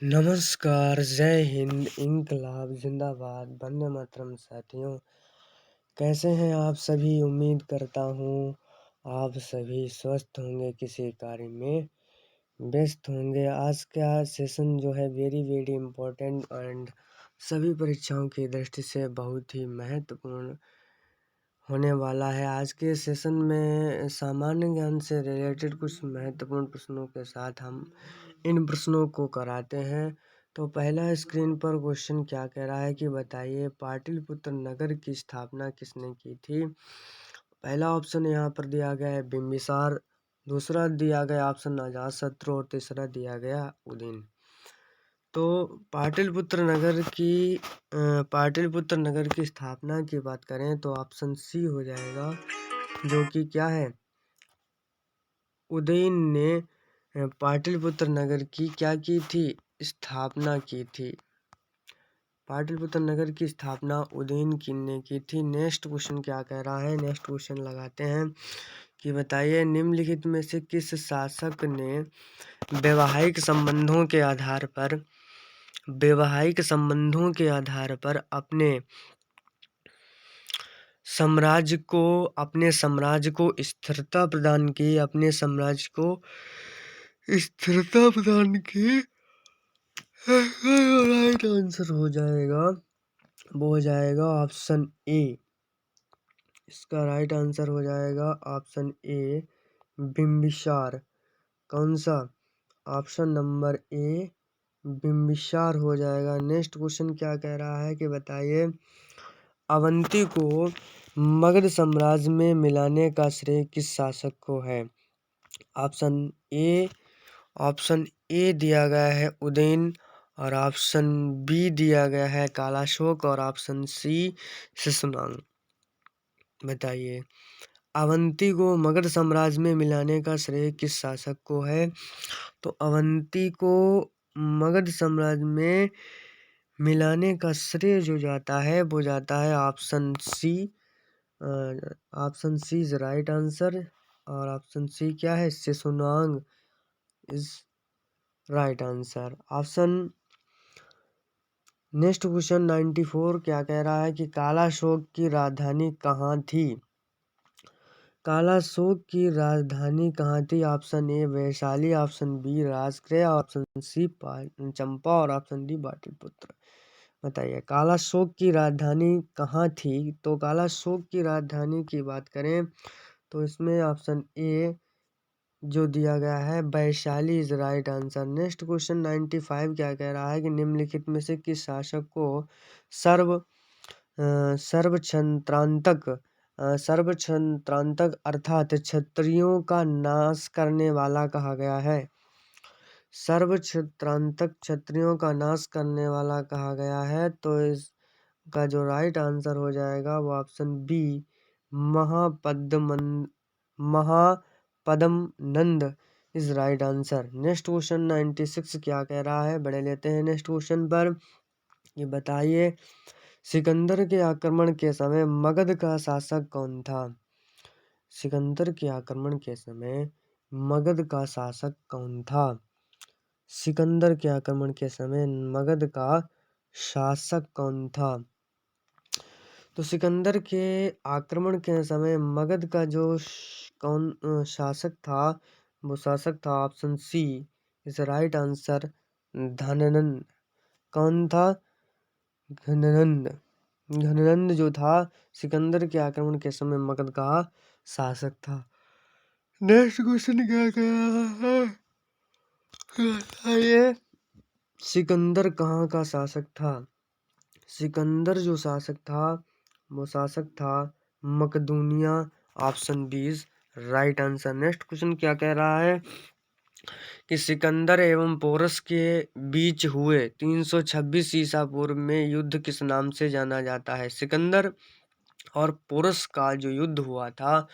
नमस्कार, जय हिंद, इनकलाब जिंदाबाद, वंदे मातरम। साथियों, कैसे हैं आप सभी? उम्मीद करता हूँ आप सभी स्वस्थ होंगे, किसी कार्य में व्यस्त होंगे। आज का सेशन जो है वेरी वेरी इम्पोर्टेंट एंड सभी परीक्षाओं की दृष्टि से बहुत ही महत्वपूर्ण होने वाला है। आज के सेशन में सामान्य ज्ञान से रिलेटेड कुछ महत्वपूर्ण प्रश्नों के साथ हम इन प्रश्नों को कराते हैं। तो पहला स्क्रीन पर क्वेश्चन क्या कह रहा है कि बताइए पाटलिपुत्र नगर की स्थापना किसने की थी? पहला ऑप्शन यहाँ पर दिया गया है बिंबिसार, दूसरा दिया गया ऑप्शन अजातशत्रु और तीसरा दिया गया उदयन। तो पाटलिपुत्र नगर की स्थापना की बात करें तो ऑप्शन सी हो जाएगा, जो कि क्या है, उदयन ने पाटलिपुत्र नगर की क्या की थी? स्थापना की थी। पाटलिपुत्र नगर की स्थापना उदयन ने की थी। नेक्स्ट क्वेश्चन क्या कह रहा है? नेक्स्ट क्वेश्चन लगाते हैं कि बताइए निम्नलिखित में से किस शासक ने वैवाहिक संबंधों के आधार पर अपने साम्राज्य को स्थिरता प्रदान की? राइट आंसर हो जाएगा, वो हो जाएगा ऑप्शन ए। इसका राइट आंसर हो जाएगा ऑप्शन ए, बिंबिसार। कौन सा? ऑप्शन नंबर ए, बिंबिसार हो जाएगा। नेक्स्ट क्वेश्चन क्या कह रहा है कि बताइए अवंती को मगध साम्राज्य में मिलाने का श्रेय किस शासक को है? ऑप्शन ए दिया गया है उदयन, और ऑप्शन बी दिया गया है कालाशोक, और ऑप्शन सी शिशुनाग। बताइए अवंती को मगध साम्राज्य में मिलाने का श्रेय किस शासक को है? तो अवंती को मगध साम्राज्य में मिलाने का श्रेय जो जाता है वो जाता है option C. Option C is right answer, और ऑप्शन सी क्या है? Shishunaga is right answer. Next question 94 क्या कह रहा है कि कालाशोक की राजधानी कहाँ थी? कालाशोक की राजधानी कहाँ थी? Option A Vaishali, option B Rajgriha, option C Champa, और ऑप्शन डी पाटलिपुत्र। बताइए कालाशोक की राजधानी कहाँ थी? तो कालाशोक की राजधानी की बात करें तो इसमें ऑप्शन ए जो दिया गया है Vaishali is right answer. Next question 95 क्या कह रहा है कि निम्नलिखित में से किस शासक को सर्वक्षत्रांतक अर्थात क्षत्रियों का नाश करने वाला कहा गया है? सर्वक्षत्रांतक क्षत्रियों का नाश करने वाला कहा गया है, तो इसका जो राइट आंसर हो जाएगा वो option B, Mahapadma Nanda is right answer. Next question 96 क्या कह रहा है? बढ़े लेते हैं नेक्स्ट क्वेश्चन पर। ये बताइए सिकंदर के आक्रमण के समय मगध का शासक कौन था? सिकंदर के आक्रमण के समय मगध का शासक कौन था? सिकंदर के आक्रमण के समय मगध का शासक कौन था? तो सिकंदर के आक्रमण के समय मगध का जो कौन शासक था, वो शासक था option C is right answer, Dhanananda. कौन था? घननंद जो था सिकंदर के आक्रमण के समय मगध का शासक था। नेक्स्ट क्वेश्चन क्या कह रहा है? ये सिकंदर कहाँ का शासक था? सिकंदर जो शासक था वो शासक था मकदूनिया, option B is right answer. Next question क्या कह रहा है कि सिकंदर एवं पोरस के बीच हुए 326 ईसा पूर्व में युद्ध किस नाम से जाना जाता है? सिकंदर और पोरस का जो युद्ध हुआ था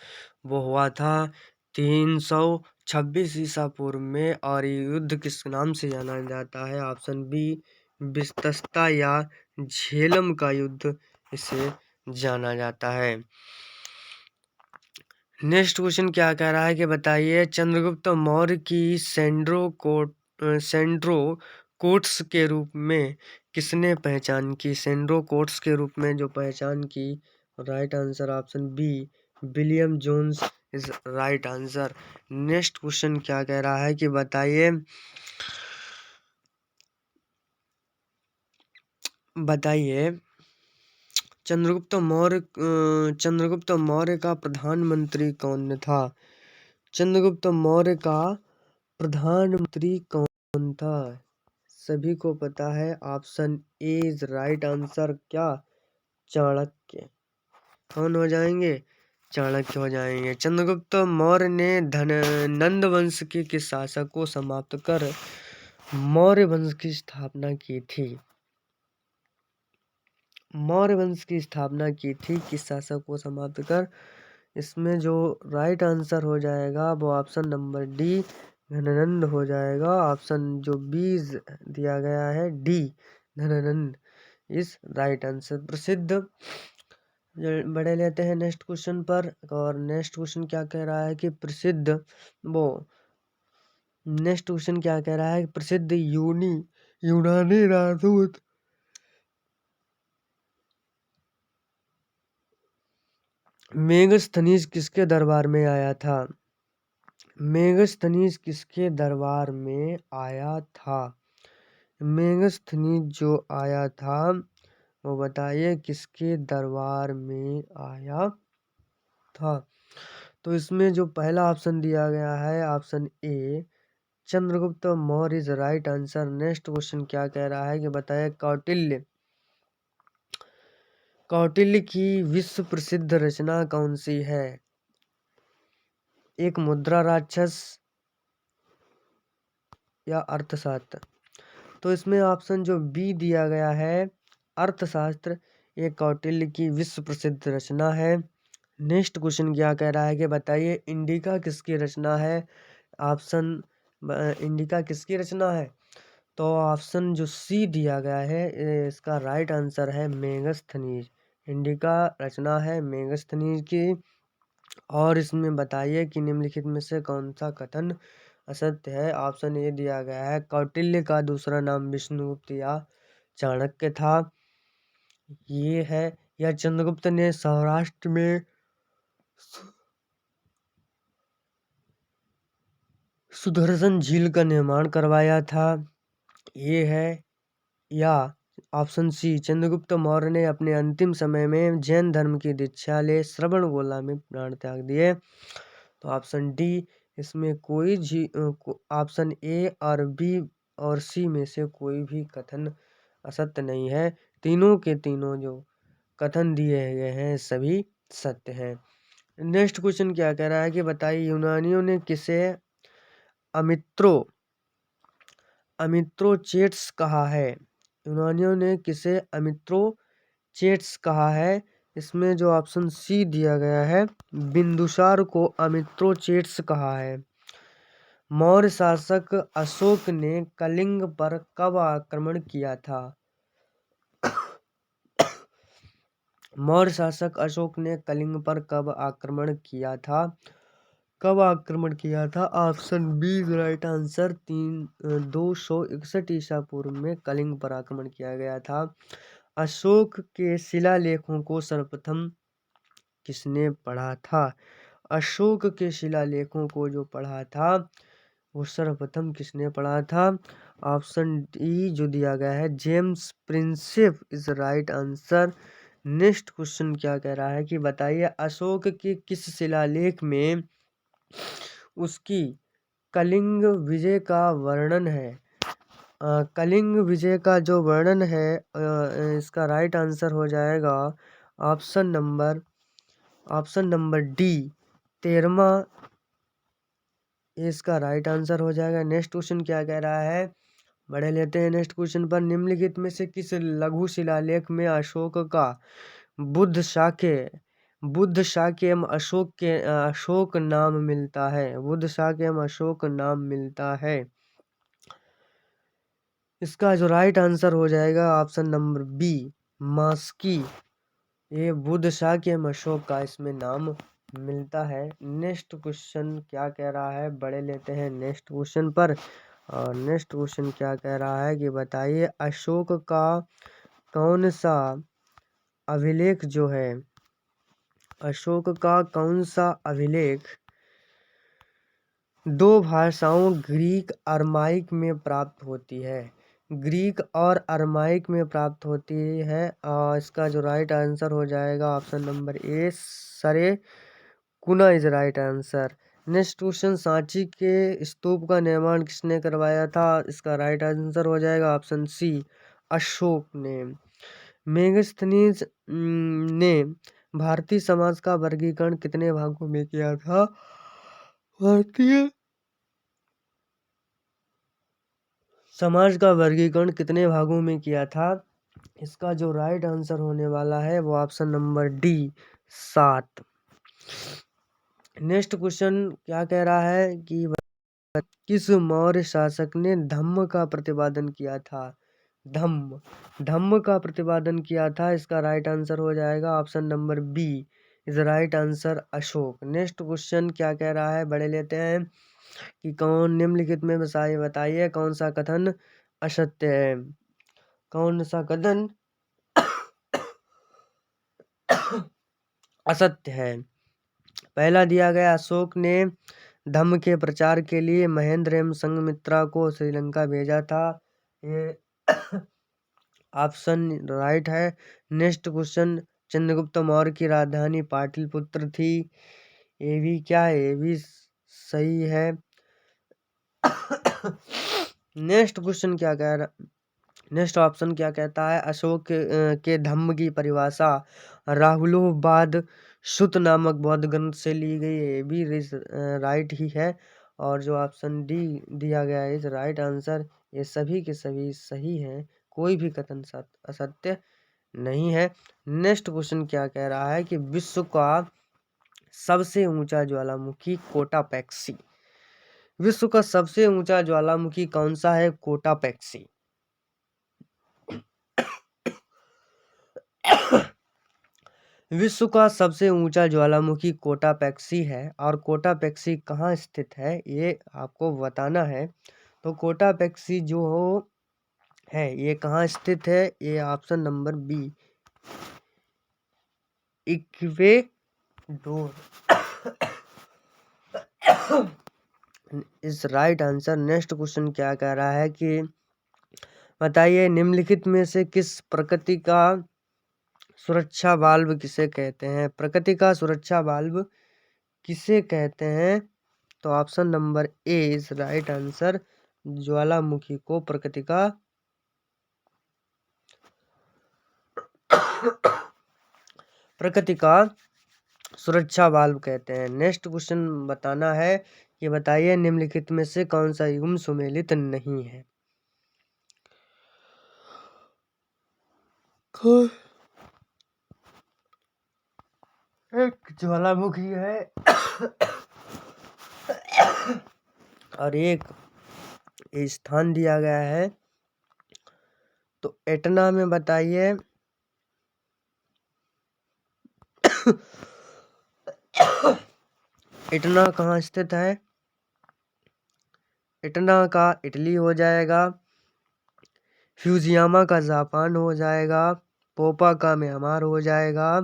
वो हुआ था 326 ईसा पूर्व में, और ये युद्ध किस नाम से जाना जाता है? ऑप्शन बी, बिस्तस्ता या झेलम का युद्ध इसे जाना जाता है। नेक्स्ट क्वेश्चन क्या कह रहा है कि बताइए चंद्रगुप्त मौर्य की सेंड्रो कोट्स के रूप में किसने पहचान की? सेंड्रो कोट्स के रूप में जो पहचान की, right answer option B, William Jones is right answer. Next question क्या कह रहा है कि बताइए चंद्रगुप्त मौर्य का प्रधानमंत्री कौन था? चंद्रगुप्त मौर्य का प्रधानमंत्री कौन था? सभी को पता है, option A is right answer. क्या? चाणक्य। कौन हो जाएंगे? चाणक्य हो जाएंगे। चंद्रगुप्त मौर्य ने नंद वंश के किस शासक को समाप्त कर मौर्य वंश की स्थापना की थी? मौर्य वंश की स्थापना की थी किस शासक को समाप्त कर? इसमें जो राइट आंसर हो जाएगा वो ऑप्शन नंबर डी, धननंद हो जाएगा। ऑप्शन जो बी दिया गया है, डी, धननंद इस राइट आंसर। प्रसिद्ध बढ़े लेते हैं नेक्स्ट क्वेश्चन पर। और नेक्स्ट क्वेश्चन क्या कह रहा है कि नेक्स्ट क्वेश्चन क्या कह रहा है? प्रसिद्ध यूनानी राजदूत मेगस्थनीज किसके दरबार में आया था? मेगस्थनीज किसके दरबार में आया था? मेगस्थनीज जो आया था वो बताइए किसके दरबार में आया था? तो इसमें जो पहला ऑप्शन दिया गया है, option A, Chandragupta Maurya is right answer. Next question क्या कह रहा है कि बताइए कौटिल्य की विश्व प्रसिद्ध रचना कौन सी है? एक मुद्रा राक्षस या अर्थशास्त्र। तो इसमें ऑप्शन जो बी दिया गया है, अर्थशास्त्र, ये कौटिल्य की विश्व प्रसिद्ध रचना है। नेक्स्ट क्वेश्चन क्या कह रहा है कि बताइए इंडिका किसकी रचना है? ऑप्शन इंडिका किसकी रचना है? तो ऑप्शन जो सी दिया गया है, इसका राइट आंसर है मेगस्थनीज। इंडिका रचना है मेगस्थनीज की। और इसमें बताइए कि निम्नलिखित में से कौन सा कथन असत्य है? ऑप्शन ए दिया गया है, कौटिल्य का दूसरा नाम विष्णुगुप्त या चाणक्य था, ये है। या चंद्रगुप्त ने सौराष्ट्र में सुदर्शन झील का निर्माण करवाया था, ये है। या ऑप्शन सी, चंद्रगुप्त मौर्य ने अपने अंतिम समय में जैन धर्म की दीक्षा ले श्रवणबेला में प्राण त्याग दिए। तो ऑप्शन डी, इसमें कोई ऑप्शन ए और बी और सी में से कोई भी कथन असत्य नहीं है। तीनों के तीनों जो कथन दिए गए हैं सभी सत्य हैं। नेक्स्ट क्वेश्चन क्या कह रहा है कि बताइए यूनानियों ने किसे अमित्रोचेट्स कहा है? यूनानियों ने किसे अमित्रोचेट्स कहा है? इसमें जो ऑप्शन सी दिया गया है, बिंदुसार को अमित्रोचेट्स कहा है। मौर्य शासक अशोक ने कलिंग पर कब आक्रमण किया था? मौर्य शासक अशोक ने कलिंग पर कब आक्रमण किया था? Option B right answer. 261 ईसा पूर्व में कलिंग पर आक्रमण किया गया था। अशोक के शिलालेखों को सर्वप्रथम किसने पढ़ा था? अशोक के शिलालेखों को जो पढ़ा था वो सर्वप्रथम किसने पढ़ा था? ऑप्शन डी जो दिया गया है, James Prinsep is right answer. Next question क्या कह रहा है कि बताइए अशोक के किस शिलालेख में उसकी कलिंग विजय का वर्णन है? कलिंग विजय का जो वर्णन है, इसका राइट आंसर हो जाएगा ऑप्शन नंबर डी, 13वां, इसका राइट आंसर हो जाएगा। नेक्स्ट क्वेश्चन क्या कह रहा है, बढ़े लेते हैं नेक्स्ट क्वेश्चन पर। निम्नलिखित में से किस लघु शिलालेख में अशोक का बुद्ध शाक्य एवं अशोक नाम मिलता है? बुद्ध शाक्य एवं अशोक नाम मिलता है। इसका जो राइट आंसर हो जाएगा ऑप्शन नंबर बी, मास्की। ये बुद्ध शाक्य एवं अशोक का इसमें नाम मिलता है। नेक्स्ट क्वेश्चन क्या कह रहा है, बढ़े लेते हैं नेक्स्ट क्वेश्चन पर। और नेक्स्ट क्वेश्चन क्या कह रहा है कि बताइए अशोक का कौन सा अभिलेख जो है, अशोक का कौन सा अभिलेख दो भाषाओं ग्रीक अरमाइक में प्राप्त होती है, ग्रीक और अरमाइक में प्राप्त होती है। इसका जो राइट आंसर हो जाएगा ऑप्शन नंबर ए सरे कुना is right answer. Next question Sanchi के स्तूप का निर्माण किसने करवाया था, इसका राइट आंसर हो जाएगा ऑप्शन सी अशोक ने। मेगस्थनीज ने भारतीय समाज का वर्गीकरण कितने भागों में किया था, भारतीय समाज का वर्गीकरण कितने भागों में किया था, इसका जो राइट आंसर होने वाला है वो option number D 7। Next question क्या कह रहा है कि किस मौर्य शासक ने धम्म का प्रतिपादन किया था, धम्म का प्रतिपादन किया था, इसका राइट आंसर हो जाएगा option number B is right answer Ashoka. Next question क्या कह रहा है, बड़े लेते हैं कि कौन निम्नलिखित में बताइए कौन सा कथन असत्य है, कौन सा कथन असत्य है। पहला दिया गया अशोक ने धम्म के प्रचार के लिए महेंद्र एवं संघमित्रा को श्रीलंका भेजा था, ये ऑप्शन राइट है। नेक्स्ट क्वेश्चन चंद्रगुप्त मौर्य की राजधानी पाटलिपुत्र थी, ये भी क्या है, ये भी सही है। नेक्स्ट क्वेश्चन क्या कह रहा, नेक्स्ट ऑप्शन क्या कहता है, अशोक के धम्म की परिभाषा राहुलोवाद सुत नामक बौद्ध ग्रंथ से ली गई, ये भी राइट ही है। और जो ऑप्शन डी दिया गया है इज राइट आंसर, ये सभी के सभी सही हैं, कोई भी कथन असत्य नहीं है। नेक्स्ट क्वेश्चन क्या कह रहा है कि विश्व का सबसे ऊंचा ज्वालामुखी कोटापेक्सी, विश्व का सबसे ऊंचा ज्वालामुखी कौन सा है, कोटापेक्सी। विश्व का सबसे ऊंचा ज्वालामुखी कोटापेक्सी है, और कोटापेक्सी कहाँ स्थित है ये आपको बताना है। तो कोटापेक्सी जो है ये कहाँ स्थित है, ये ऑप्शन नंबर बी इक्वेडोर इस राइट आंसर। नेक्स्ट क्वेश्चन क्या कह रहा है कि बताइए निम्नलिखित में से किस प्रकृति का सुरक्षा वाल्व किसे कहते हैं, प्रकृति का सुरक्षा वाल्व किसे कहते हैं, तो option number A is right answer, ज्वालामुखी को प्रकृति का सुरक्षा वाल्व कहते हैं। नेक्स्ट क्वेश्चन बताना है कि बताइए निम्नलिखित में से कौन सा युग्म सुमेलित नहीं है, एक ज्वालामुखी है और एक स्थान दिया गया है, तो एटना में बताइए इटना कहाँ स्थित है, इटना का इटली हो जाएगा, फ्यूजियामा का जापान हो जाएगा, पोपा का म्यांमार हो जाएगा,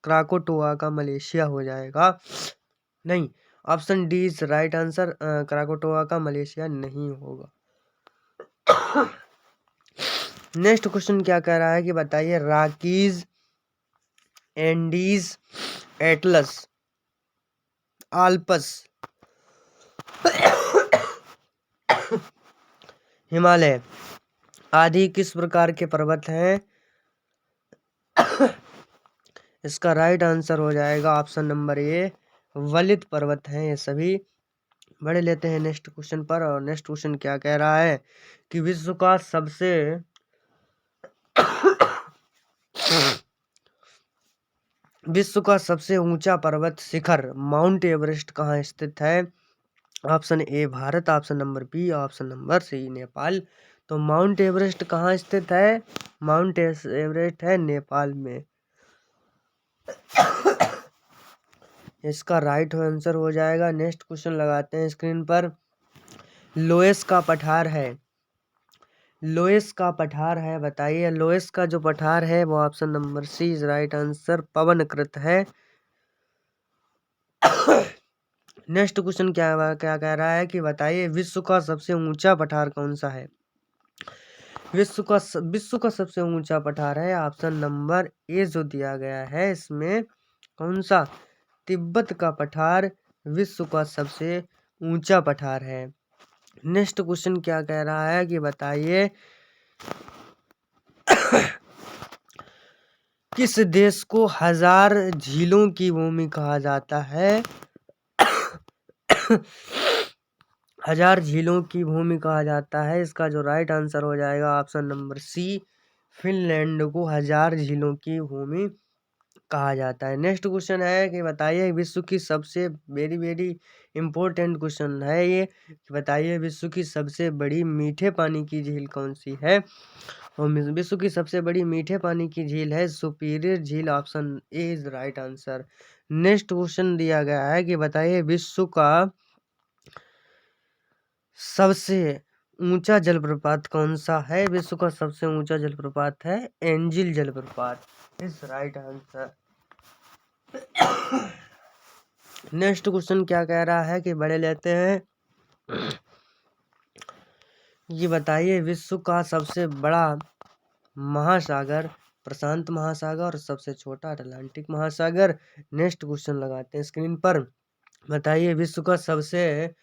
क्राकोटोआ का मलेशिया हो जाएगा। नहीं, option D is right answer, Krakatoa का मलेशिया नहीं होगा। नेक्स्ट क्वेश्चन क्या कह रहा है कि बताइए Rockies Andes Atlas Alps Himalaya आदि किस प्रकार के पर्वत हैं, इसका राइट आंसर हो जाएगा ऑप्शन नंबर ए वलित पर्वत हैं ये सभी। बड़े लेते हैं नेक्स्ट क्वेश्चन पर, और नेक्स्ट क्वेश्चन क्या कह रहा है कि विश्व का सबसे ऊंचा पर्वत शिखर माउंट एवरेस्ट कहाँ स्थित है, option A Bharat, option number B, option number C Nepal. तो माउंट एवरेस्ट कहाँ स्थित है, माउंट एवरेस्ट है नेपाल में, इसका राइट आंसर हो जाएगा। नेक्स्ट क्वेश्चन लगाते हैं स्क्रीन पर लोएस का पठार है? लोएस का पठार है, बताइए। लोएस का जो पठार है वो option number C is right answer, पवनकृत है। नेक्स्ट क्वेश्चन क्या कह रहा है कि बताइए विश्व का सबसे ऊंचा पठार कौन सा है? विश्व का सबसे ऊंचा पठार है ऑप्शन नंबर ए जो दिया गया है इसमें, कौन सा? तिब्बत का पठार विश्व का सबसे ऊंचा पठार है। नेक्स्ट क्वेश्चन क्या कह रहा है कि बताइए किस देश को 1000 झीलों की भूमि कहा जाता है? 1000 झीलों की भूमि कहा जाता है, इसका जो राइट आंसर हो जाएगा ऑप्शन नंबर सी, फिनलैंड को 1000 झीलों की भूमि कहा जाता है। नेक्स्ट क्वेश्चन है कि बताइए विश्व की सबसे वेरी वेरी इंपॉर्टेंट क्वेश्चन है ये, कि बताइए विश्व की सबसे बड़ी मीठे पानी की झील कौन सी है? और विश्व की सबसे बड़ी मीठे पानी की झील है सुपीरियर झील, option A is right answer. Next question दिया गया है कि बताइए विश्व का सबसे ऊंचा जलप्रपात कौन सा है? विश्व का सबसे ऊंचा जलप्रपात है एंजिल जलप्रपात, is right answer. Next question क्या कह रहा है कि बड़े लेते हैं, ये बताइए विश्व का सबसे बड़ा महासागर प्रशांत महासागर और सबसे छोटा अटलांटिक महासागर। नेक्स्ट क्वेश्चन लगाते हैं स्क्रीन पर, बताइए विश्व का सबसे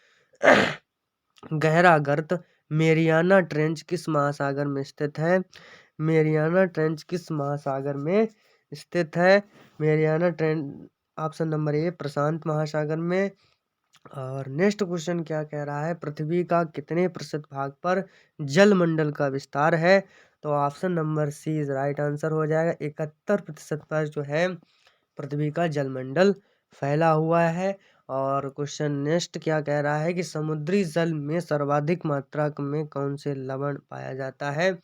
गहरा गर्त मेरियाना ट्रेंच किस महासागर में स्थित है? मेरियाना ट्रेंच किस महासागर में स्थित है? Mariana Trench option number A प्रशांत महासागर में। और नेक्स्ट क्वेश्चन क्या कह रहा है, पृथ्वी का कितने प्रतिशत भाग पर जलमंडल का विस्तार है? तो option number C is right answer हो जाएगा, 71% पर जो है पृथ्वी का जलमंडल फैला हुआ है। और क्वेश्चन नेक्स्ट क्या कह रहा है कि समुद्री जल में सर्वाधिक मात्रा में कौन से लवण पाया जाता है?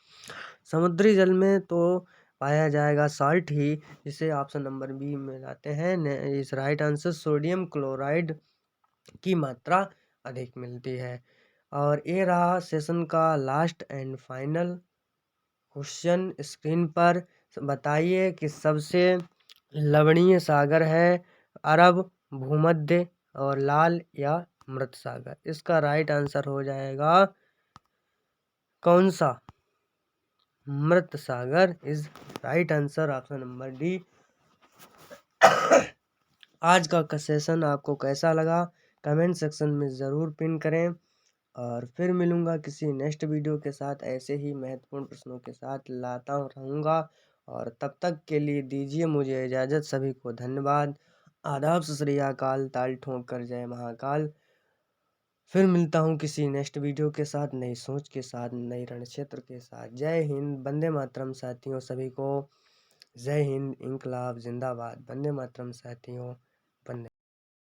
समुद्री जल में तो पाया जाएगा साल्ट ही, जिसे ऑप्शन नंबर बी में लाते हैं इस राइट आंसर, सोडियम क्लोराइड की मात्रा अधिक मिलती है। और ये रहा सेशन का last and final question screen पर, बताइए कि सबसे लवणीय सागर है अरब, भूमध्य और लाल या मृत सागर? इसका राइट आंसर हो जाएगा कौन सा? मृत सागर is right answer, option number D. आज का सेशन आपको कैसा लगा कमेंट सेक्शन में ज़रूर पिन करें, और फिर मिलूंगा किसी नेक्स्ट वीडियो के साथ, ऐसे ही महत्वपूर्ण प्रश्नों के साथ लाता रहूँगा। और तब तक के लिए दीजिए मुझे इजाज़त, सभी को धन्यवाद, आदाब, सत श्री अकाल, ताल ठोक कर जय महाकाल। फिर मिलता हूँ किसी नेक्स्ट वीडियो के साथ, नई सोच के साथ, नई रणक्षेत्र के साथ। जय हिंद, वंदे मातरम साथियों, सभी को जय हिंद, इंकलाब जिंदाबाद, वंदे मातरम साथियों।